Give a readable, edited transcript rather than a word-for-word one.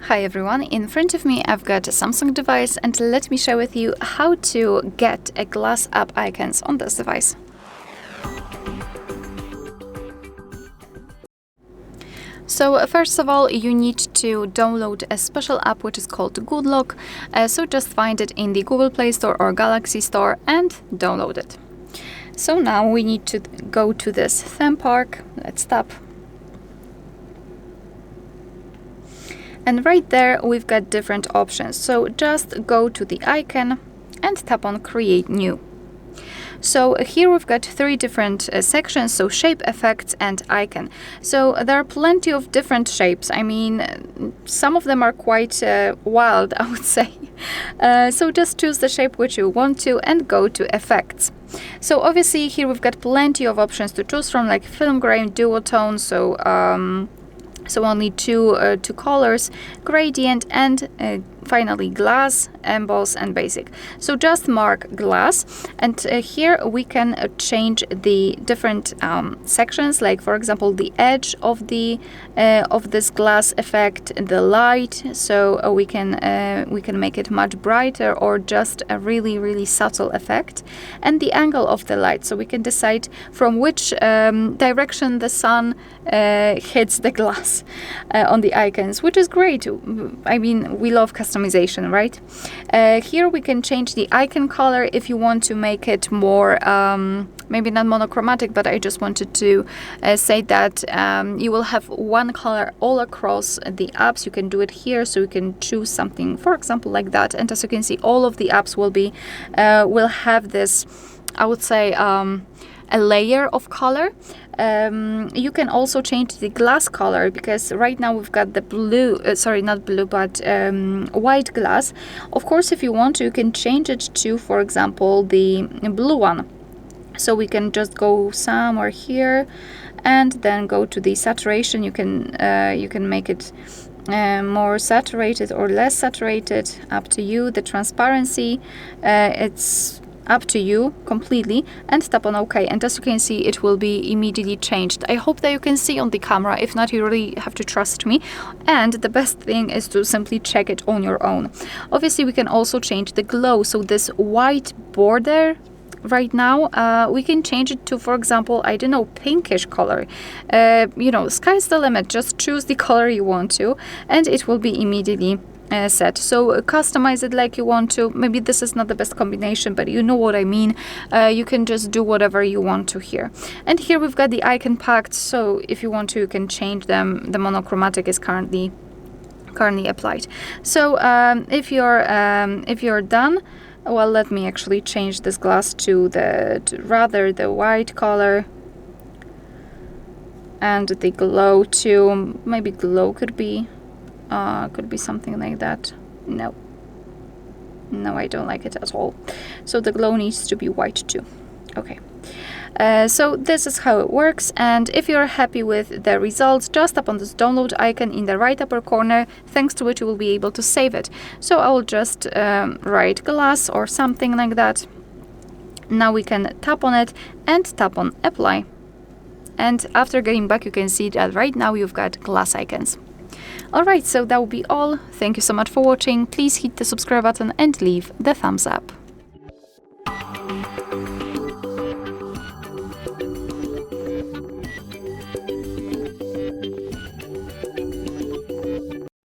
Hi everyone, in front of me I've got a Samsung device and let me share with you how to get a glass app icons on this device. So first of all, you need to download a special app which is called Good Lock. So just find it in the Google Play Store or Galaxy Store and download it. So now we need to go to this theme park. Let's tap. And right there we've got different options. So just go to the icon and tap on Create New. So here we've got three different sections, so shape, effects and icon. So there are plenty of different shapes. I mean, some of them are quite wild, I would say. So just choose the shape which you want to and go to effects. So obviously here we've got plenty of options to choose from, like film grain, duotone, so only two colors, gradient, and finally glass, emboss, and basic. So just mark glass, and here we can change the different sections, like for example the edge of the of this glass effect, the light. So we can make it much brighter or just a really subtle effect, and the angle of the light. So we can decide from which direction the sun hits the glass on the icons, which is great. I mean, we love customization, right? Here we can change the icon color if you want to make it more maybe not monochromatic, but I just wanted to say that you will have one color all across the apps. You can do it here, so you can choose something, for example, like that. And as you can see, all of the apps will have this, I would say, a layer of color. You can also change the glass color, because right now we've got the blue, sorry, not blue, but white glass. Of course, if you want to, you can change it to, for example, the blue one. So we can just go somewhere here and then go to the saturation. You can make it more saturated or less saturated, up to you. The transparency, it's up to you completely, and tap on OK, and as you can see, it will be immediately changed. I hope that you can see on the camera. If not, you really have to trust me, and the best thing is to simply check it on your own. Obviously we can also change the glow, so this white border right now, we can change it to, for example, I don't know, pinkish color. You know, sky's the limit. Just choose the color you want to, and it will be immediately set. So customize it like you want to. Maybe this is not the best combination, but you know what I mean. You can just do whatever you want to here. And here we've got the icon packed, so if you want to, you can change them. The monochromatic is currently applied. So if you're done, well, let me actually change this glass to rather the white color, and the glow too. Maybe glow could be something like that. No, I don't like it at all. So the glow needs to be white too. Okay. So this is how it works, and if you're happy with the results, just tap on this download icon in the right upper corner, thanks to which you will be able to save it. So I will just write glass or something like that. Now we can tap on it and tap on apply, and after getting back, you can see that right now you've got glass icons. Alright, so that will be all. Thank you so much for watching. Please hit the subscribe button and leave the thumbs up.